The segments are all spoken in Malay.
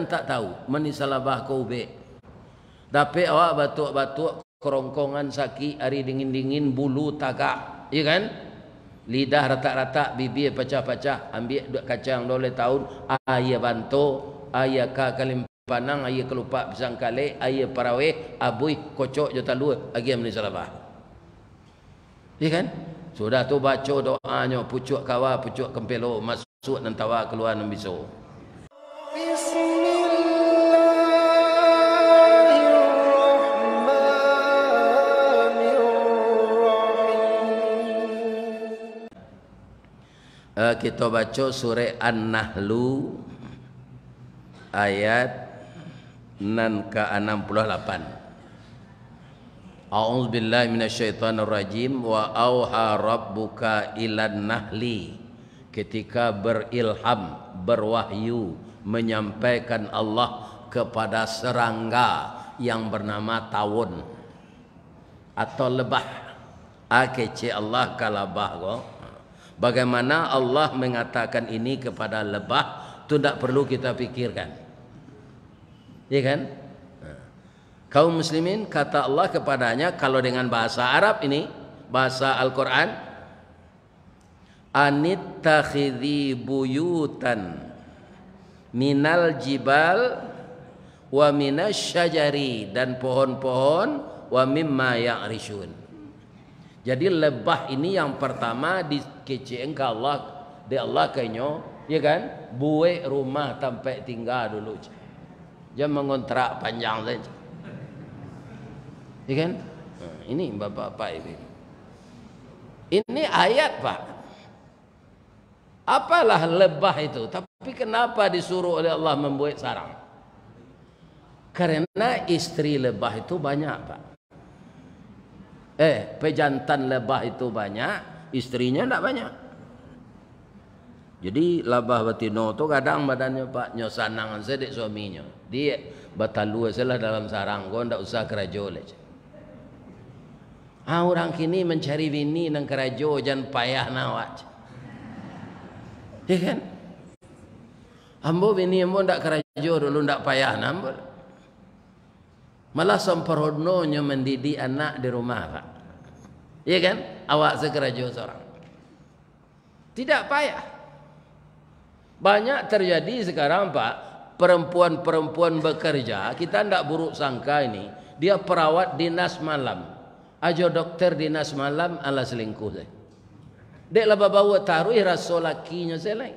tak tahu menisalabah kau be. Tapi awak batuk-batuk kerongkongan sakit, hari dingin-dingin bulu tagak, ya kan? Lidah retak-retak, bibir pecah-pecah, ambil duk kacang 12 tahun, ayah bantu, ayah ka kalim panang, ayah kelupak pisang kale, ayah paraweh, abui kocok jota lua, lagi menisalabah. Ya kan? Sudah tu baca doanya, pucuk kawa, pucuk kempelo, masuk dan tawa keluar nan biso. Kita baca surah An-Nahlu ayat nan ke-68. A'udzubillahi minasyaitonirrajim. Wa auha rabbuka ilan nahli, ketika berilham, berwahyu, menyampaikan Allah kepada serangga yang bernama tawun atau lebah. Kece Allah ka lebah ko. Bagaimana Allah mengatakan ini kepada lebah, itu tidak perlu kita pikirkan, ya kan? Kaum muslimin, kata Allah kepadanya, kalau dengan bahasa Arab ini, bahasa Al-Quran, anittakhidhi buyutan minal jibal wa minasy syajari, dan pohon-pohon, wa mimma ya'rishun. Jadi lebah ini yang pertama dikeceeng ke Allah, di Allah kanyo, ya kan? Buat rumah sampai tinggal dulu. Jangan mengontrak panjang saja. Ya kan? Ini bapak-bapak ibu. Ini ayat, Pak. Apalah lebah itu? Tapi kenapa disuruh oleh Allah membuat sarang? Karena istri lebah itu banyak, Pak. Pejantan lebah itu banyak, istrinya tidak banyak. Jadi lebah betina tu kadang badannya Pak nyosanangan sedek suaminya. Dia batalu salah dalam sarang, kau tidak usah kerajo leh. Orang kini mencari bini nang kerajo jangan payah nawat. Ya kan? Ambo bini ambo tidak kerajo dulu, tidak payah nambol. Malah semprodnonya mendidik anak di rumah, Pak. Ya kan? Awak sekerajo seorang. Tidak payah. Banyak terjadi sekarang, Pak, perempuan-perempuan bekerja, kita tidak buruk sangka ini, dia perawat dinas malam. Ajo dokter dinas malam ala selingkuh saya. Dek lah bawa taruh rasa lakinya selai.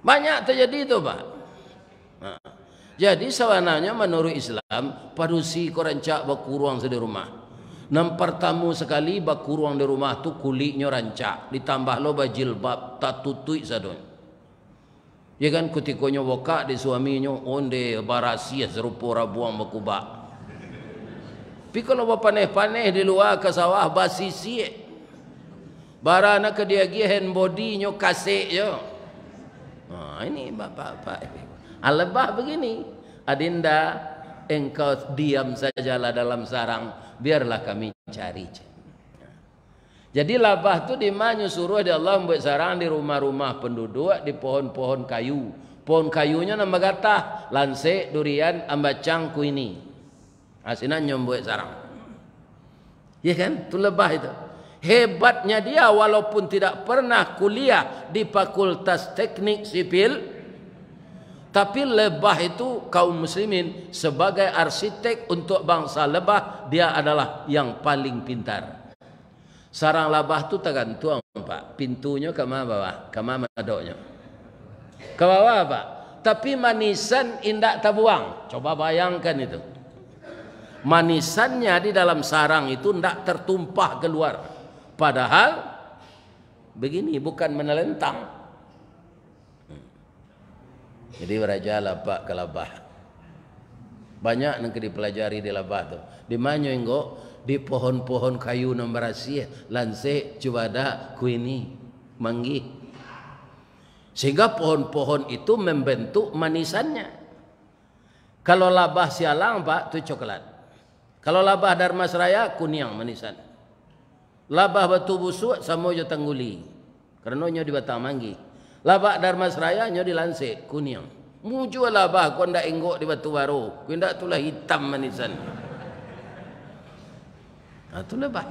Banyak terjadi itu, Pak. Jadi sebenarnya menurut Islam, padusi korancak bakuruang di rumah. Nam pertama sekali bakuruang di rumah tu kulitnya rancak, ditambah lo bajilbab tak tutui sadon. Ya kan kutikonya woka di suaminya onde barasia serupa rabuang bakubak. Tapi kalau paneh-paneh di luar ke sawah basisi, barana ke dia gihen bodinya kasih yo. Ini bapak-bapak. Lebah begini, adinda engkau diam sajalah dalam sarang, biarlah kami cari. Jadi lebah tu dimanyu suruh di Allah membuat sarang di rumah-rumah penduduk, di pohon-pohon kayu. Pohon kayunya nama gatah, lansek, durian, ambacang, kuini. Asinan membuat sarang. Ya kan? Itu lebah itu. Hebatnya dia walaupun tidak pernah kuliah di Fakultas Teknik Sipil, tapi lebah itu kaum muslimin sebagai arsitek untuk bangsa lebah, dia adalah yang paling pintar. Sarang lebah itu tergantung, Pak. Pintunya ke mana bawah? Ke mana madoknya? Ke bawah, Pak. Tapi manisan indak terbuang. Coba bayangkan itu. Manisannya di dalam sarang itu tidak tertumpah keluar. Padahal begini, bukan menelentang. Jadi berajalah Pak ke lebah. Banyak yang dipelajari di lebah tu. Di mana engkau di pohon-pohon kayu nomor rahasia, lansek, cubada, kuini, manggi. Sehingga pohon-pohon itu membentuk manisannya. Kalau lebah sialang, Pak, itu coklat. Kalau lebah Darmasraya, kuning manisan. Lebah Batu Busuk sama jo Tangguli. Karena nyo di Batang Manggi. Lebah Darmasraya nyo di Lansek, kuning. Muncul lah bah, kau ndak enggok di batu baru. Kau ndak tulah hitam manisan. Itulah bah.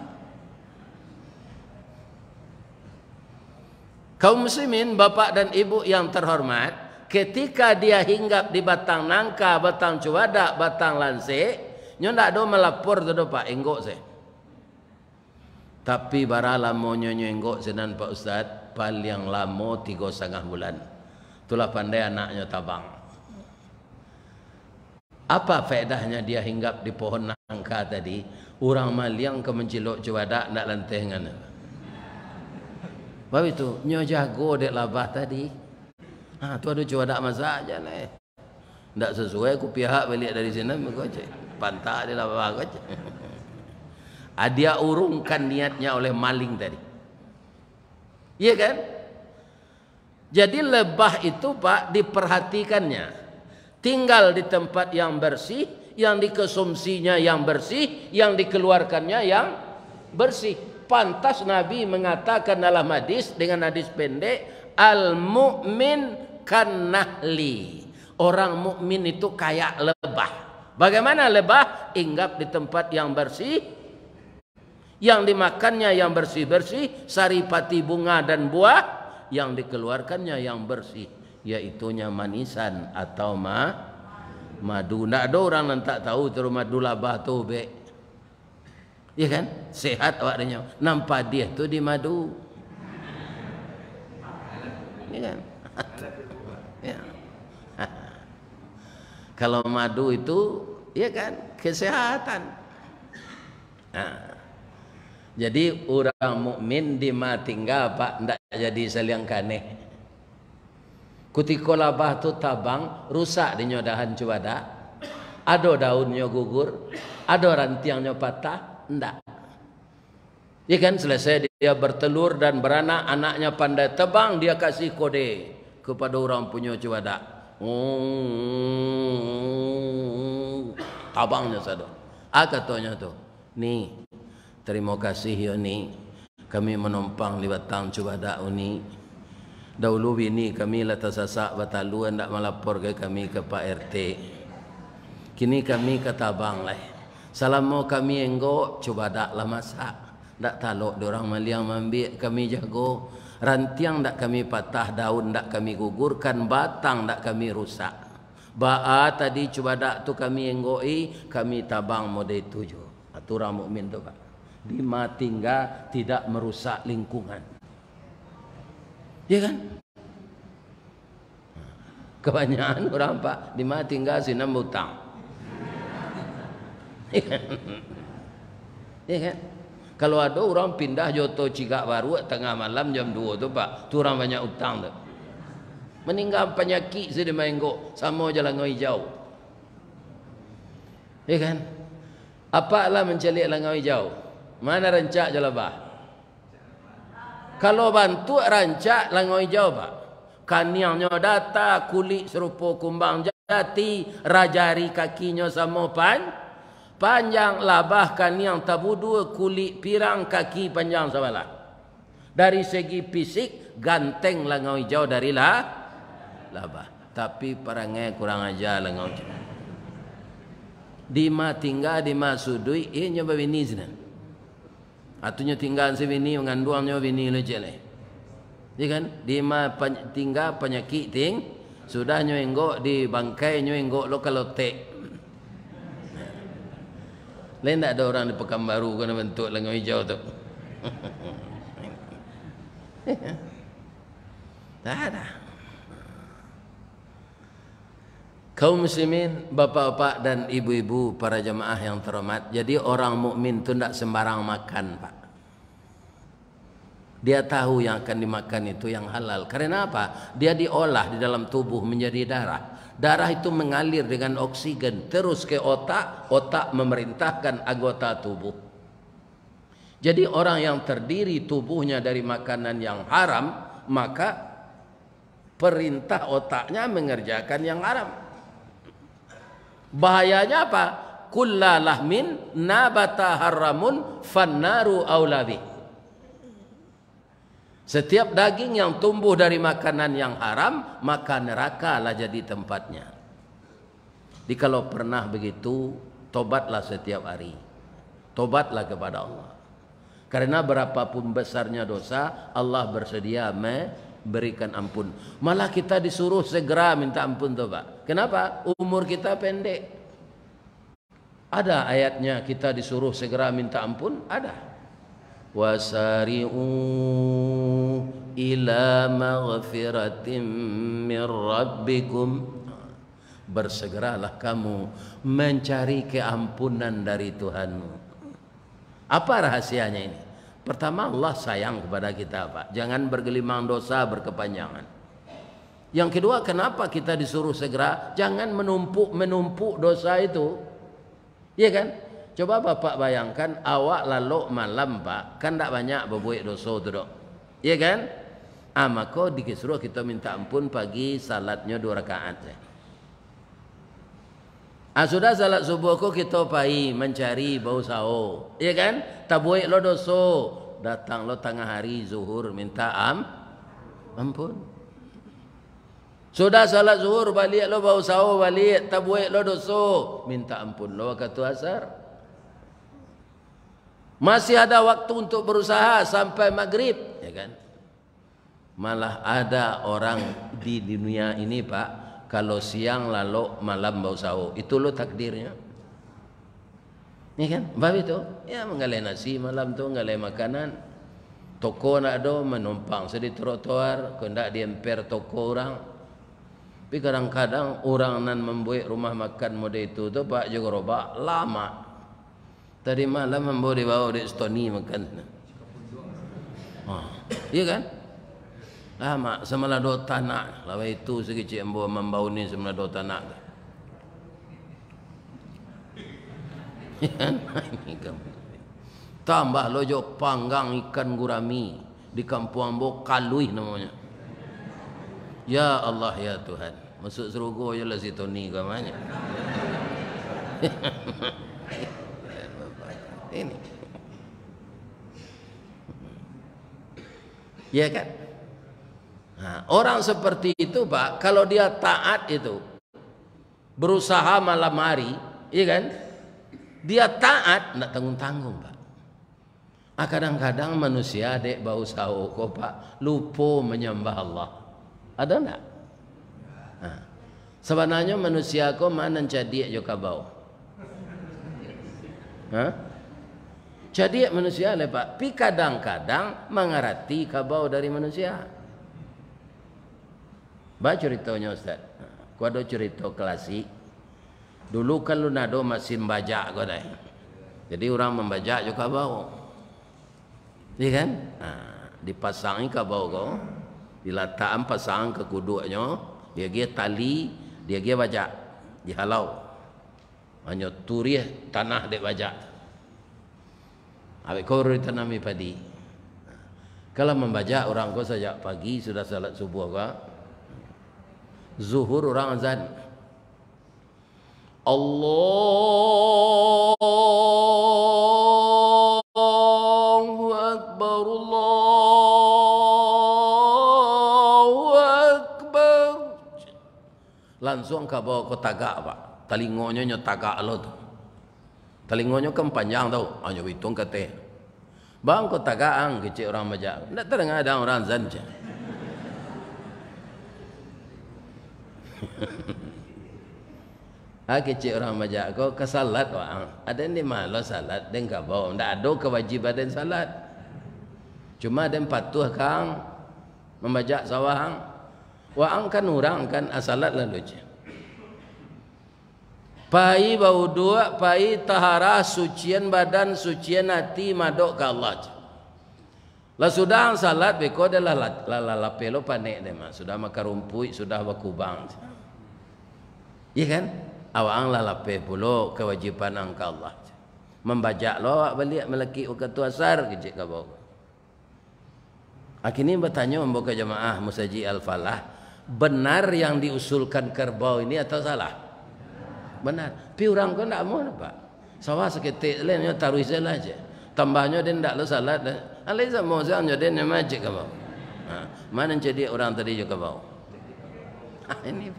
Kaum muslimin, bapak dan ibu yang terhormat, ketika dia hinggap di batang nangka, batang cuadak, batang lansik, nyo ndak do melapor tu do pak enggok saya. Tapi bara lamo nyo enggok senan Pak Ustaz, paling lamo 3,5 bulan. Itulah pandai anaknya tabang. Apa faedahnya dia hinggap di pohon nangka tadi? Orang maliang ke mencilok cuadak nak lanteh dengan. Bapak itu nyo jago dek labah tadi. Tu ada cuadak masa aja lah. Ndak sesuai ku pihak balik dari sini aku aja. Pantak dia labah aku aja. Dia urungkan niatnya oleh maling tadi. Iya kan? Jadi lebah itu Pak diperhatikannya. Tinggal di tempat yang bersih, yang dikonsumsinya yang bersih, yang dikeluarkannya yang bersih. Pantas Nabi mengatakan dalam hadis dengan hadis pendek, al-mu'min kan-nahli. Orang mukmin itu kayak lebah. Bagaimana lebah? Hinggap di tempat yang bersih, yang dimakannya yang bersih-bersih, saripati bunga dan buah, yang dikeluarkannya yang bersih, yaitunya manisan atau madu. Ndak ada orang yang tak tahu terus madu labah tu be. Ya kan? Sehat awaknya. Nampak dia tu di madu. Ya kan? Ya. Kalau madu itu ya kan kesehatan. Jadi orang mukmin di matingga Pak ndak jadi saliang kaneh. Kutiko labah tu tabang rusak di nyodahan cuadak. Ada daunnya gugur, ada rantiangnya patah, ndak. Ya kan selesai dia bertelur dan beranak, anaknya pandai tebang, dia kasih kode kepada orang punya cuadak. Tabangnya sado. Katanya tu, nih terima kasih ya ni, kami menumpang di batang cuadak ini. Dahulu ini kami lata sasak batalu hendak melapor ke kami ke Pak RT. Kini kami ke tabang lah. Selama kami enggok cuadak lah masak. Ndak talok dorang maliang ambil kami jago. Rantiang ndak kami patah, daun ndak kami gugurkan, batang ndak kami rusak. Ba'a tadi cuadak tu kami enggoi, kami tabang mode tujuh. Aturan mukmin tu Pak. Di matingga tidak merusak lingkungan. Ya kan? Kebanyakan orang Pak di matingga sinam hutang. Ya kan? Ya kan? Kalau ada orang pindah Joto Cigak Baru tengah malam jam 2 tu Pak, tu orang banyak utang tu. Meninggal penyakit sedih menggok sama jalan hijau. Ya kan? Apalah mencalik langau hijau? Mana rancak jalabah? Kalau bantu rancak langau hijau Pak. Kaniangnya data, kulit serupa kumbang jati, rajari kakinya sama panjang, labah kaniang tabu dua, kulit pirang, kaki panjang sabalah. Dari segi fisik ganteng langau hijau dari labah. Tapi perangai kurang ajar langau hijau. Di ma tinggal di ma sudui nyoba bini zina. Atunya tinggal si bini mengandungnya bini lejele. Ya kan? Di ma tinggal penyakit sudah nyoenggok di bangkai nyoenggok lokalotek. Lain tak ada orang di Pekanbaru kena bentuk langau hijau tu. Tak ada. Kaum muslimin, bapak-bapak dan ibu-ibu, para jemaah yang terhormat. Jadi orang mukmin tu tidak sembarang makan Pak. Dia tahu yang akan dimakan itu yang halal. Karena apa? Dia diolah di dalam tubuh menjadi darah. Darah itu mengalir dengan oksigen terus ke otak. Otak memerintahkan anggota tubuh. Jadi orang yang terdiri tubuhnya dari makanan yang haram, maka perintah otaknya mengerjakan yang haram. Bahayanya apa? Kulla lahmin nabata haramun fannaru aulabi. Setiap daging yang tumbuh dari makanan yang haram, maka neraka lah jadi tempatnya. Jadi kalau pernah begitu, tobatlah setiap hari. Tobatlah kepada Allah. Karena berapapun besarnya dosa, Allah bersedia memberikan ampun. Malah kita disuruh segera minta ampun tuh Pak. Kenapa? Umur kita pendek. Ada ayatnya kita disuruh segera minta ampun? Ada. Wasari'u ila maghfiratin min rabbikum. Bersegeralah kamu mencari keampunan dari Tuhanmu. Apa rahasianya ini? Pertama, Allah sayang kepada kita Pak. Jangan bergelimang dosa berkepanjangan. Yang kedua, kenapa kita disuruh segera? Jangan menumpuk dosa itu. Iya kan? Coba Bapak bayangkan awak lalu malam Pak, kan tak banyak berbuat dosa tu dok. Iya kan? Maka disuruh kita minta ampun pagi salatnya 2 rakaat. Sudah salat subuh ko kita pai mencari bau sao. Iya kan? Tak buat lo dosa. Datang lo tengah hari zuhur minta ampun. Sudah salat zuhur balik lo bau sao balik, tak buat lo dosa, minta ampun lo waktu asar. Masih ada waktu untuk berusaha sampai maghrib, ya kan? Malah ada orang di dunia ini Pak, kalau siang lalu malam bau sao, itu lo takdirnya. Ya kan? Bapak itu, ya menggalai nasi malam tu, menggalai makanan. Toko nak ada menumpang sedih trotoar, kendak diemper toko orang. Tapi kadang-kadang orang nan membuat rumah makan mode itu tu Pak juga robak lama. Tadi malam dibawa di Stoni makan. Iya kan? Lama semalah 2 tanah. Lawa itu sekecil membau ni semalah 2 tanah. Tambah lojo panggang ikan gurami di kampung Ambo Kalui namanya. Ya Allah ya Tuhan, masuk surga je lah si Tony kamanya. Ini, ya kan? Orang seperti itu Pak, kalau dia taat itu, berusaha malam hari, ya kan? Dia taat, tidak tanggung-tanggung Pak. Kadang-kadang manusia dek bau sao kok Pak, lupa menyembah Allah. Ada enggak? Sebenarnya manusia kok mana jadi juga bau. Jadi manusia le Pak, tapi kadang-kadang mengerti kabau dari manusia. Baca ceritanya Ustaz. Ku ada cerita klasik. Dulu kalau nado mesin bajak kau dah. Jadi orang membajak juga bau. Iya kan? Dipasangi kabau kau. Diletakkan pasang ke kuduknya, dia tali, dia bajak, dihalau. Hanya turih tanah dek bajak. Habis kau ditanami padi. Kalau membajak orang kau sejak pagi sudah salat subuh kau. Zuhur orang azan. Allahu Akbar, Allahu Akbar. Langsung kau bawa kau tagak Pak. Telingonya tagak lo tu. Telingonya kan panjang tau. Hanya hitung kata. Bang kau tagak kecil orang bajak. Tak terdengar ada orang azan je. Kecil orang bajak kau ke salat wang. Ada ni malas salat dan kau bawa. Tak ada kewajiban dan salat. Cuma ada patuh kang membajak sawang. Wang kan orang kan salat lalu je. Pai bau dua, pai tahara sucian badan, sucian hati madok ke Allah. Lah sudah salat beko adalah lapelo panek deh mas. Sudah makan rumput, sudah berkubang. Iya kan? Awang lalape pulo kewajiban angka Allah. Membajak lo awak balik melaki waktu asar kecik kau. Akhirnya bertanya membuka jemaah Musaji Al-Falah, benar yang diusulkan kerbau ini atau salah? Benar. Tapi orang kau tak mau Pak. Sawah seketik lainnya taruh salah aja. Tambahnya dia tak lo salat. Alih sama saya dia majik kau. Mana jadi orang tadi juga bau. Ini.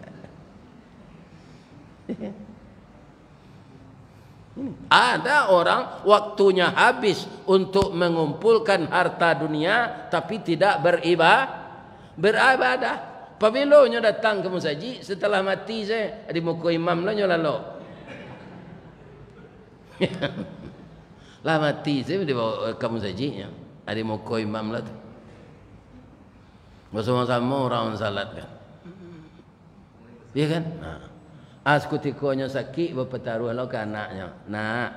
Ada orang waktunya habis untuk mengumpulkan harta dunia tapi tidak beribadah. Pabilonya datang ke musaji setelah mati saya di muka imam lo nyolalo. Lah mati saya dibawa ke musajinya di muka imam lah. Bersama-sama orang salat kan. Iya kan? Kutikonya sakit berpetaruh lo ke anaknya. Nak,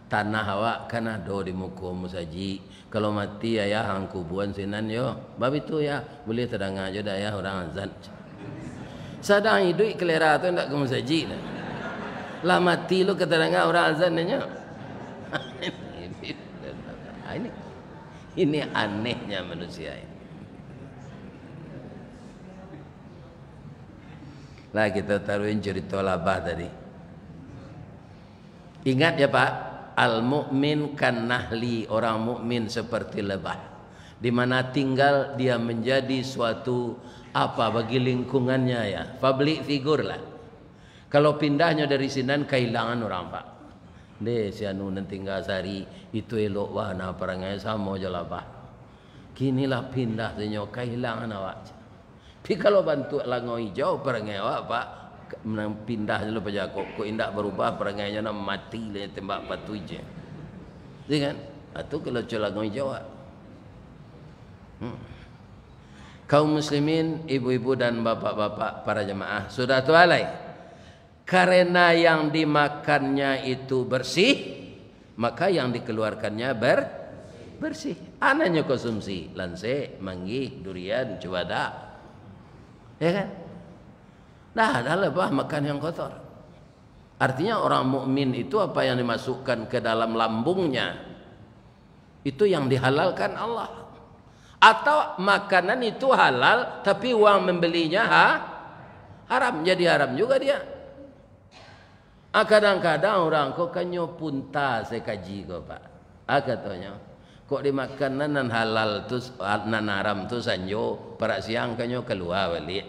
tanah awak kan ada di muka musaji. Kalau mati ayah hangkubuan sinan yo. Bab itu ya boleh terang aja dah ya orang azan. Sadang hidup kelera tu ndak ke musaji lah. Lah mati lo keterangan orang azan nya. Ini anehnya manusia ini. Lah kita taruhin cerita labah tadi. Ingat ya Pak, al-mu'min kan nahli, orang mukmin seperti lebah. Di mana tinggal dia menjadi suatu apa bagi lingkungannya ya. Public figure lah. Kalau pindahnya dari sinan kehilangan orang Pak. Deh si anu tinggal sehari itu elok wana perangai sama je labah. Kinilah pindah senyo kehilangan awak. Tapi kalau bantu lango hijau perangai awak Pak menang pindah dulu pada kok indak berubah perangainya nak mati le tembak batu je. Iya kan? Atau kalau lango hijau. Kaum muslimin, ibu-ibu dan bapak-bapak para jemaah sudah tualai. Karena yang dimakannya itu bersih, maka yang dikeluarkannya bersih. Ananya konsumsi lanse, manggih, durian, cewada. Ya kan? Nah, dah lebah makan yang kotor. Artinya orang mukmin itu apa yang dimasukkan ke dalam lambungnya itu yang dihalalkan Allah. Atau makanan itu halal tapi uang membelinya haram, jadi haram juga dia. Kadang-kadang orang kok kanyo punta saya kaji kok Pak. Katanya kok dimakan nan halal tu nan haram tu sanjo para siang kanyo keluar balik.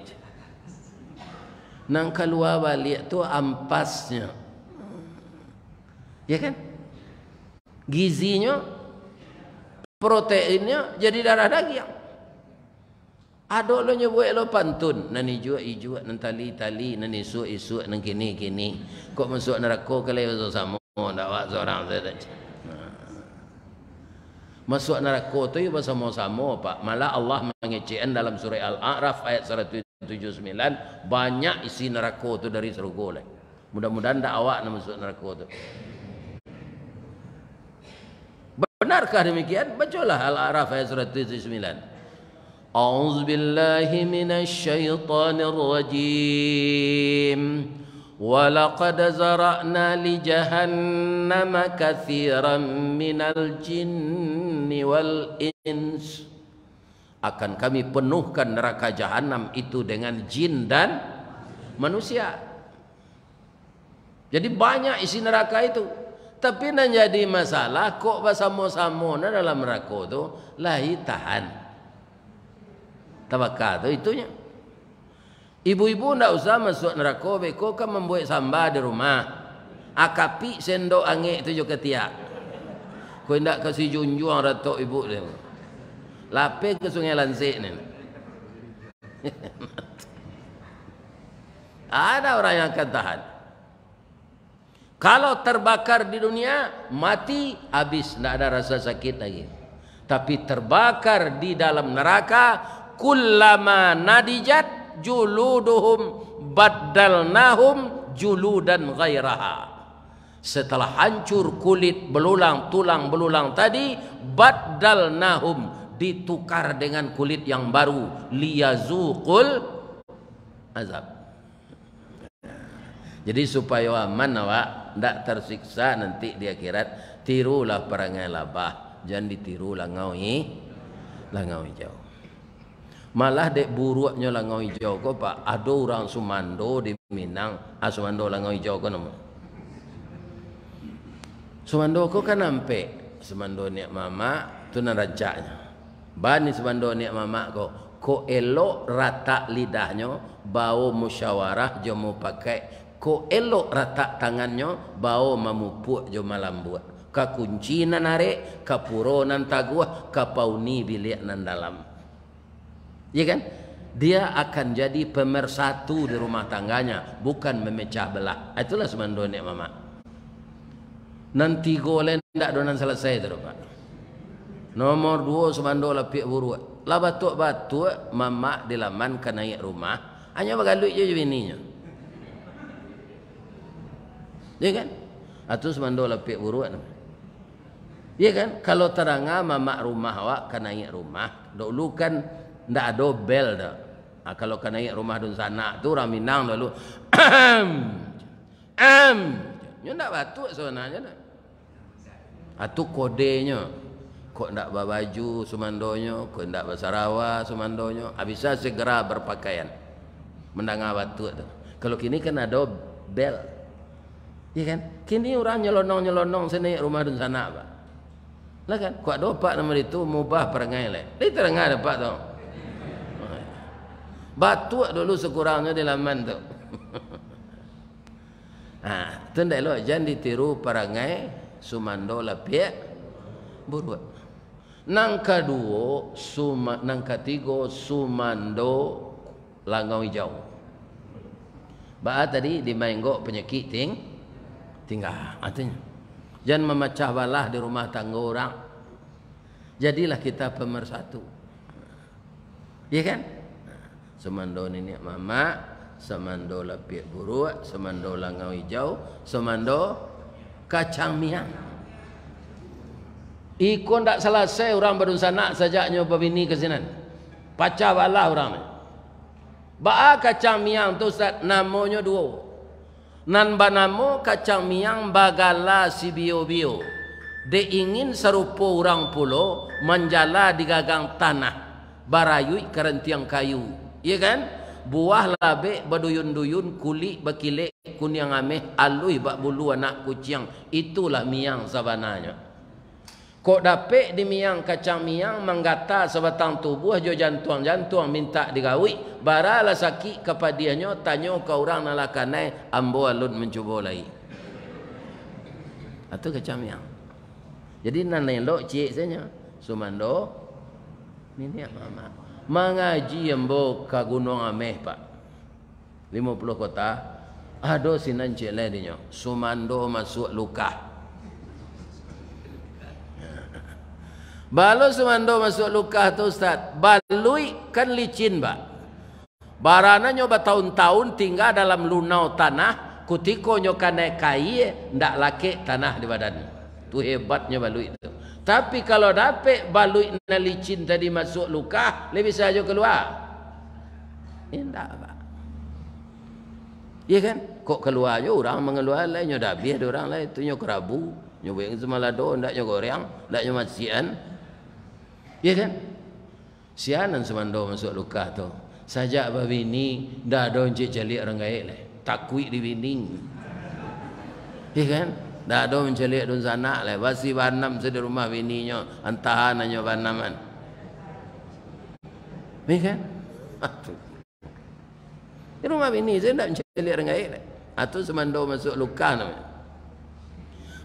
Nang keluar balik tu ampasnya. Ya kan? Gizinya, proteinnya jadi darah daging. Ada lo nyebut lo pantun, nani jua nan tali nan isu nan kini. Kok masuk neraka kalau sama ndak wak seorang saja. Masuk neraka tu bersama-sama Pak. Malah Allah mengecekkan dalam surah Al-A'raf ayat 179 banyak isi neraka tu dari surga lah. Mudah-mudahan ndak awak nak masuk neraka tu. Benarkah demikian? Bacalah Al-A'raf ayat 179. A'udzu billahi minasy syaithanir rajim. Walaqad zara'na li jahannama katsiran minal jinni wal ins. Akan kami penuhkan neraka jahanam itu dengan jin dan manusia. Jadi banyak isi neraka itu. Tapi yang jadi masalah kok bersama-sama dalam neraka itu lahi tahan. Tabakah tu itunya. Ibu-ibu ndak usah masuk neraka beko kan membuat sambal di rumah. Akapi sendok angin tu juga tiak. Kau ndak kasih junjung ratok ibu dia. Lapis ke sungai Lansik ni. Ada orang yang akan tahan. Kalau terbakar di dunia mati habis, tidak ada rasa sakit lagi. Tapi terbakar di dalam neraka, kullama nadijat juluduhum baddalnahum juludan ghairaha. Setelah hancur kulit belulang, tulang belulang tadi, baddalnahum, ditukar dengan kulit yang baru, liyazuqul azab. Jadi supaya aman awak, tidak tersiksa nanti di akhirat, tirulah perangai labah, jangan ditiru langau hijau. Malah dek buruknya langau hijau kok Pak, ada orang Sumando di Minang, Sumando langau hijau kok nama. Sumando kok kan nampe, Sumando niak mama tu narajaknya. Bani Sumando niak mama kok, ko elok rata lidahnya, bau musyawarah jomo pakai, ko elok rata tangannya, bau memupuk jo malam buat. Ka kunci nan narik, ka puro nan taguah, ka pauni bilik nan dalam. Ya kan? Dia akan jadi pemersatu di rumah tangganya, bukan memecah belah. Itulah semando nek mama. Nanti golen ndak donan selesai tu Pak. Nomor 2 semando lapik buruk. Lah batuk-batuk mama di laman kan naik rumah, hanya bagaluit je bininya. Ya kan? Atu semando lapik buruk. Ya kan? Kalau teranga mama rumah awak kan naik rumah, dulu kan ndak ada bel dah. Kalau kan naik rumah dun sana tu orang Minang lalu nyo ndak batuk sebenarnya dah. Atu kodenya kok ndak baju sumandonyo, kok ndak basarawa sumandonyo, bisa segera berpakaian mendanga batuk tu. Kalau kini kan ada bel. Ya kan? Kini orang nyelonong-nyelonong sini rumah dun sana Pak. Lah kan? Kok ada pak nama itu mubah perangai le. Dia terengah ada pak tu. Batuk dulu sekurangnya di laman tu. Tu ndak elok, jangan ditiru perangai sumando lapik buruk. Nang kedua, nang ketiga sumando langau hijau. Ba tadi di Maenggok penyakit tinggal artinya. Jangan memecah belah di rumah tangga orang. Jadilah kita pemersatu. Ya kan? Semando nenek mama, semando lapik buruk, semando langau hijau, semando kacang miang. Iko ndak selesai orang baru sana sajaknya babini ke sini. Pacah belah orang. Ba kacang miang tu Ustaz namanya 2. Nan banamo kacang miang bagala si bio-bio. Dia ingin serupa orang pulau menjala di gagang tanah, barayui kerentiang kayu. Ya kan? Buah labe baduyun-duyun, kulit bakilek kunyang ameh, alui bak bulu anak kucing. Itulah miang sabananya. Kok dapet di miang kacang miang menggata sebatang tubuh jo jantung-jantung minta digawi, baralah sakit kepadiannya tanya ke orang nalakanai ambo alun mencuba lagi. Atau kacang miang. Jadi nan elok cik saja sumando ini mama mengaji ambo ke Gunung Ameh Pak 50 kota ada sinan cik lainnya sumando masuk luka. Balu sumando masuk luka tu Ustaz. Balui kan licin Pak. Barana nyoba tahun-tahun tinggal dalam lunau tanah, kutiko nyokane kai ndak laki tanah di badan. Tu hebatnya balui itu. Tapi kalau dapat balui na licin tadi masuk luka, lebih saja keluar. Ndak Pak. Iya kan? Kok keluar je orang mengeluar lain nyo dah biar orang lain tu nyo kerabu, nyo yang semalado ndak nyo goreng, ndak nyo masian. Ya kan? Sianan semando masuk luka tu. Sajak babini dah ada encik jalik orang gaik le. Takui di binding. Ya kan? Dah ada mencalik dun sana le. Basi banam di rumah bininya, antahan hanya banaman. Ya kan? Di rumah bini saya ndak mencalik orang gaik le. Atau semando masuk luka namanya.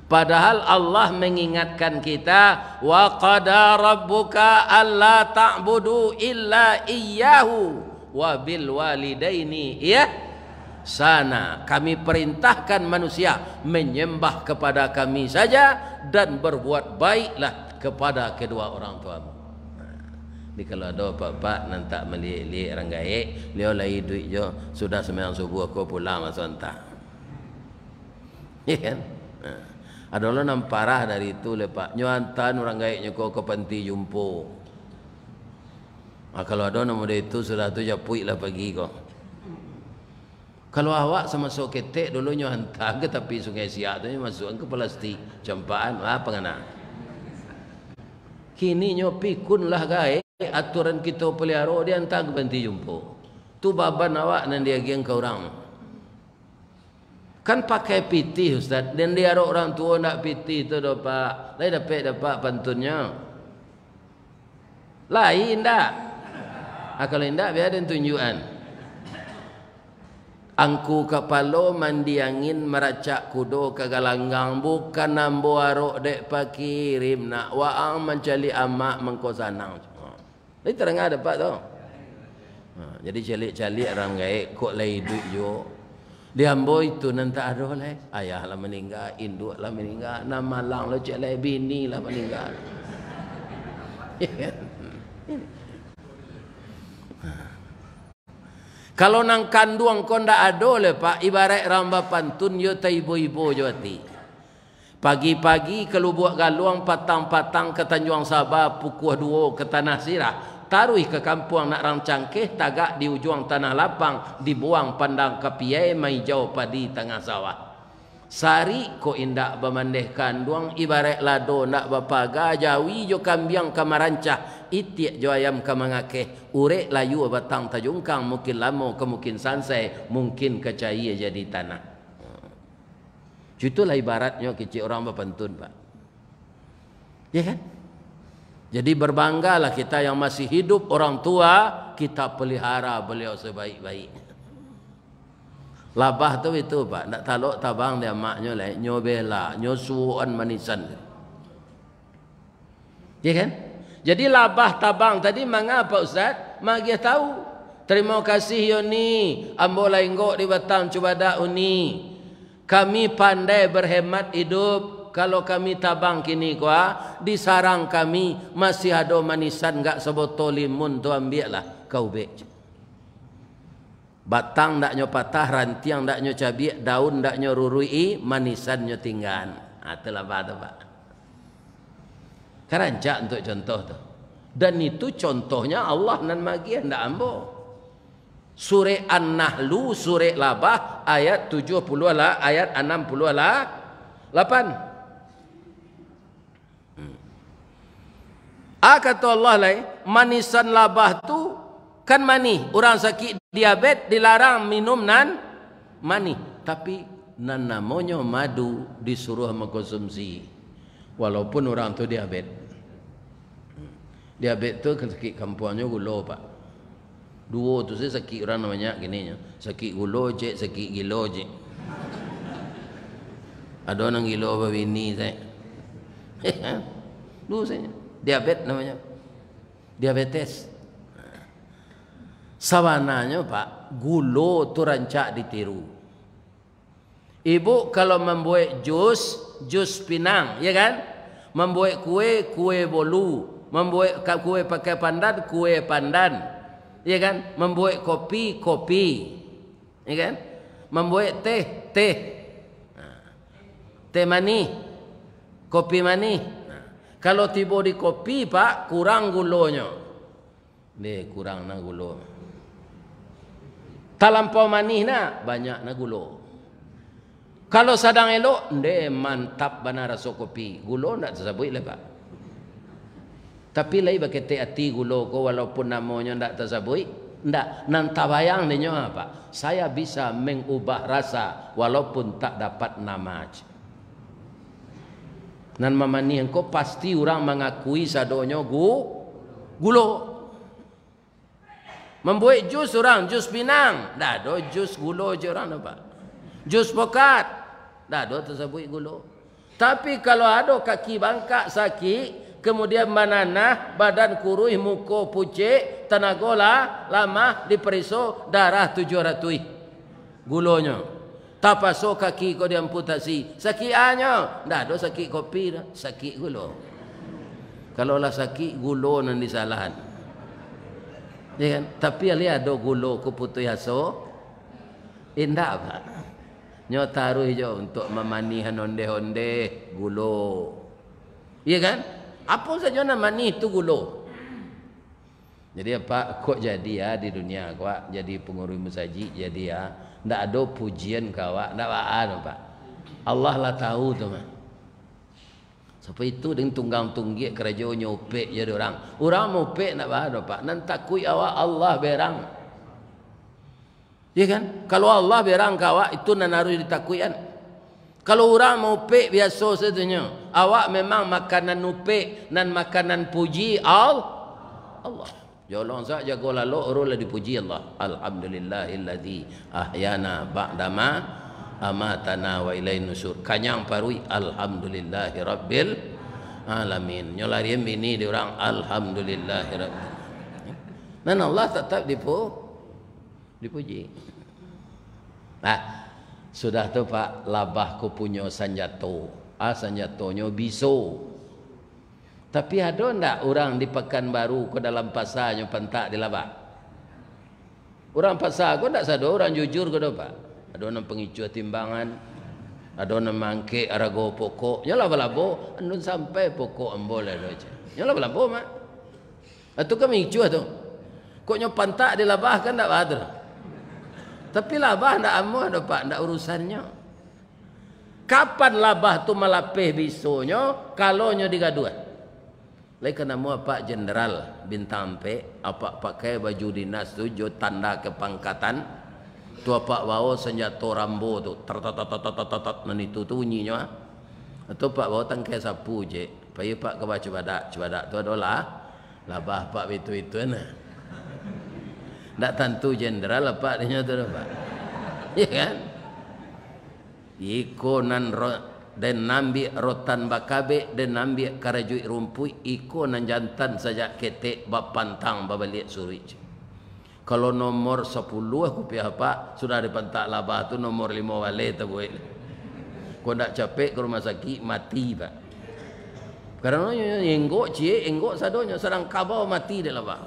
Padahal Allah mengingatkan kita wa qada rabbuka alla ta'budu illa iyyahu wa bil walidaini sana. Kami perintahkan manusia menyembah kepada kami saja dan berbuat baiklah kepada kedua orang tuamu. Jadi kalau ada bapak nanti melihat orang gaik, dia lagi duit je sudah sembahyang subuh aku pulang masuk entah. Ya kan? Ada orang yang parah dari itu lepak nyuantan orang gaiknya kau ke panti jumpo. Kalau ada nama dia itu sudah tu japuik lah pergi kau. Kalau awak sama sok ketek dulu nyuantan ke tapi sungai Siak tu masuk ke plastik campaan apa ngana. Kini nyo pikun lah gaik aturan kita pelihara dia hantar ke panti jumpo. Tu baban awak nan dia geng ke orang. Kan pakai piti Ustaz. Dan dia ada orang tua nak piti tu dah Pak. Lain dapat pantunnya. Lain tak? Kalau tidak biar ada tunjukan. Angku kapalo mandi angin meracak kudo kagalanggang bukan nambo arok dek pakirim nak waang mencali amak mengkosanang. Ini terang ada pak tu. Jadi calik-calik orang gaik kok lay duit jo. Diambo itu nanti ada leh. Ayah lah meninggal, induk lah meninggal, nama lang lah cek leh bini lah meninggal. Kalau nang kanduang kau ndak ada le pak, ibarat ramba pantun yo ta ibu-ibu jo ati. Pagi-pagi kalau buat galuang patang-patang ke Tanjung Sabah pukul 2 ke Tanah Sirah, taruh ke kampung nak rang cangkeh tagak di ujung tanah lapang, dibuang pandang kapiai mai jauh padi tengah sawah. Sari ko indak bemandeh kanduang ibarat lado nak bapaga jawi jo kambiang kamarancah itiak jo ayam kamangake urek layu batang tajungkang mungkin lamo ke mungkin sansai mungkin kecai jadi tanah. Itulah ibaratnya kecil orang berpantun pak. Ya kan? Jadi berbanggalah kita yang masih hidup, orang tua kita pelihara beliau sebaik-baiknya. Labah tu itu pak, nak taluk tabang dia maknya lah, nyobela, nyosuan manisan. Ya kan? Jadi labah tabang tadi mengapa Ustaz? Magi tahu. Terima kasih Yoni, ambo lainggok di Batam cuba dak uni. Kami pandai berhemat hidup. Kalau kami tabang kini kuah, di sarang kami masih ada manisan enggak sebotol limun tu ambil lah kau bek. Batang ndak nyo patah, rantiang ndak nyo cabiak, daun ndak nyo rurui, manisan nyo tinggal. Itulah Pak. Kerancak untuk contoh tu. Dan itu contohnya Allah nan magi ndak ambo. Surah An-Nahlu, surah Labah ayat 70 lah, ayat 60 lah 8. Kata Allah lai, manisan labah tu kan mani. Orang sakit diabetes dilarang minum nan mani. Tapi nan namanya madu disuruh mengkonsumsi. Walaupun orang tu diabetes. Diabetes tu kan sakit kampungnya gula pak. Dua tu saya sakit orang namanya gini nya. Sakit gula je, sakit gila je. Ada orang gila apa bini saya. Dua saya. Diabetes namanya. Diabetes. Sawananya pak, gula tu rancak ditiru. Ibu kalau membuat jus pinang, ya kan? Membuat kue bolu. Membuat kue pakai pandan, kue pandan. Ya kan? Membuat kopi, ya kan? Membuat teh. Teh mani, kopi mani. Kalau tiba di kopi pak, kurang gulanya. Deh, kurang na gula. Talampau manis na, banyak na gula. Kalau sedang elok, deh mantap bana rasa kopi. Gula ndak tersebut lah pak. Tapi lai pakai teh ati gula ko walaupun namanya ndak tersebut, ndak nan tabayang dia apa? Saya bisa mengubah rasa walaupun tak dapat nama. Nan mamani engko pasti orang mengakui sadonyo gula. Membuat jus orang, jus pinang, dah do jus gula je orang apa? Jus pokat, dah do tersebut gula. Tapi kalau ada kaki bangkak sakit, kemudian banana, badan kurus, muka pucet, tenaga lama, diperiso, darah 700 gulanya. Tapaso kaki kau diamputasi. Sakit hanya, dah ada sakit kopi dah, sakit gula. Kalau lah sakit gula nan disalahan. Ya kan? Tapi ali ada gula ku putih aso. Indah apa? Nyo taruh je untuk memanihan onde-onde gula. Ya kan? Apa saja nama ni itu gula. Jadi apa kok jadi ya di dunia kau jadi pengurus masjid jadi ya ndak ada pujian kau ndak ada pak. Allah lah tahu tu mah. Sampai itu dengan tunggang tunggik kerajaan nyopek jadi orang. Orang mau pek ndak ada pak. Nan takui awak Allah berang. Ya kan? Kalau Allah berang kau itu nan harus ditakuian. Kalau orang mau pek biasa saja. Awak memang makanan nupek dan makanan puji Allah. Jolong sak jago lalu orang dipuji Allah. Alhamdulillahilladzi ahyana ba'dama amatana wa ilain nusur. Kanyang parui alhamdulillahi rabbil alamin. Nyolarian bini di orang alhamdulillahi rabbil. Dan Allah tetap dipuji. Nah, sudah tu Pak, labah ku punya sanjato. Sanjatonya biso. Tapi ada ndak orang di Pekanbaru ke dalam pasarnya pentak di labah? Orang pasar kau ndak sado orang jujur ke Pak? Ada orang pengicu timbangan, ada orang mangke arago pokok. Nyala balabo, andun sampai pokok ambol ada aja. Nyala balabo mak. Atau kami icu atau? Koknya pentak di labah kan ndak ada. Tapi labah ndak amo ada Pak, ndak urusannya. Kapan labah tu malapeh bisonya kalau nyo digaduan? Lai kena mua Pak Jenderal bintang P, apa pakai baju dinas tu jo tanda kepangkatan. Tu apa bawa senjata rambo tu, tat itu tu bunyinya. Atau Pak bawa tangkai sapu je. Payu Pak ke baca badak tu adalah labah Pak itu nah. Ndak tentu jenderal Pak dia tu Pak. Ya kan? Ikonan dan nambi rotan bakabe dan nambi karajui rumpui iko nan jantan saja ketek bapantang babaliat suri. Kalau nomor 10 aku pihak Pak sudah dipentak labah tu nomor 5 wale tu boleh. Kau nak capek ke rumah sakit mati Pak. Karena enggok sadonya serang kabau mati di labah.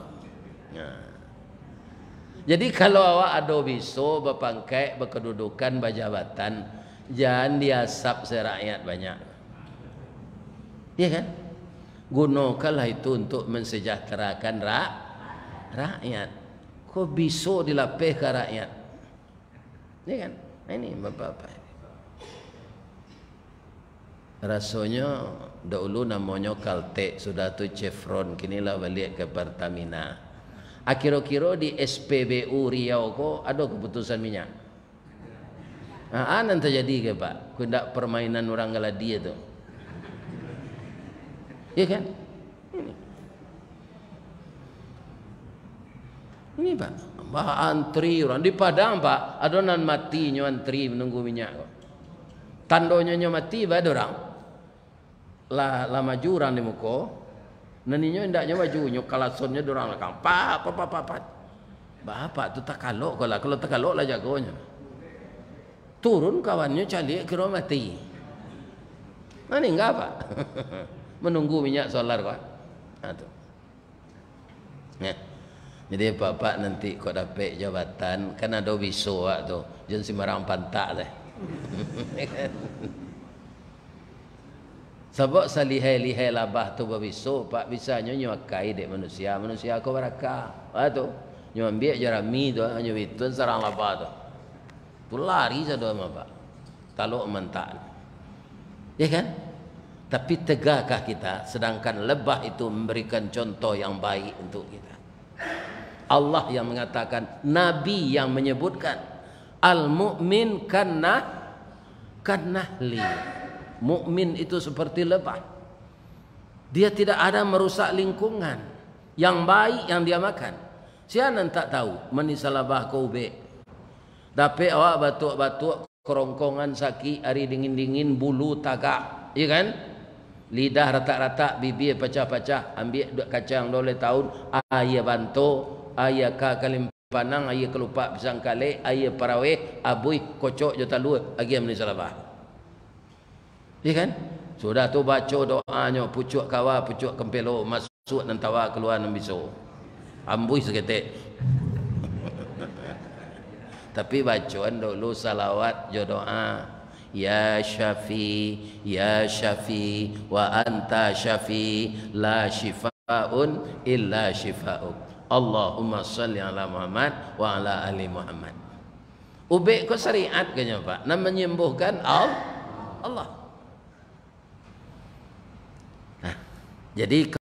Jadi kalau awak ada biso bapangkai berkedudukan berjabatan, jangan diasap serakyat banyak. Ya kan? Gunakanlah itu untuk mensejahterakan rakyat. Kok bisa dilapeh ke rakyat? Ya kan? Nah, ini bapak-bapak. Rasanya dahulu namanya Caltek, sudah tu Chevron, kinilah balik ke Pertamina. Akhir-akhir di SPBU Riau kok ada keputusan minyak. Anan terjadi ke Pak? Kundak permainan orang galadia tu. Ya kan? Ini Pak. Bah antri orang di Padang Pak. Ada nan mati nyo antri menunggu minyak kok. Tandonya nyo mati ba ada orang. La maju orang di muka. Naninyo indaknya maju nyo kalasonnya dorang lakang. Pak. Bapak tu tak kalok kalau tak kalok lah jagonya. Turun kawannya calik kira mati. Mana enggak Pak? Menunggu minyak solar kok. Nah, tu. Ya. Jadi Bapak nanti kau dapat jabatan kan ada biso tu. Jangan sembarang pantak deh. Sebab salihai-lihai labah tu berbiso Pak bisanya nyuakai dek manusia kau barakah. Tu. Nyuambiak jerami tu nyuitun sarang labah tu. Tu lari saja Pak. Kalau mentak. Ya kan? Tapi tegakah kita sedangkan lebah itu memberikan contoh yang baik untuk kita. Allah yang mengatakan, Nabi yang menyebutkan al-mu'min kannahli. Mukmin itu seperti lebah. Dia tidak ada merusak lingkungan. Yang baik yang dia makan. Siapa tak tahu menisa lebah kau be. Dapat awak batuk-batuk kerongkongan sakit hari dingin-dingin bulu tagak, ya kan? Lidah retak-retak, bibir pecah-pecah, ambil kacang 2 tahun, ayah bantu, ayah kalim panang, ayah kelupak pisang kale, ayah paraweh, abui kocok jota lua, lagi menisa labah. Ya kan? Sudah tu baca doanya, pucuk kawa, pucuk kempelo, masuk dan tawa keluar nan biso. Ambui seketik. Tapi bacaan dulu salawat jo doa ya syafi wa anta syafi la shifaun illa shifa'uk Allahumma salli ala Muhammad wa ala ali Muhammad. Ubek ko syariat kanya Pak nak menyembuhkan Allah. Nah, jadi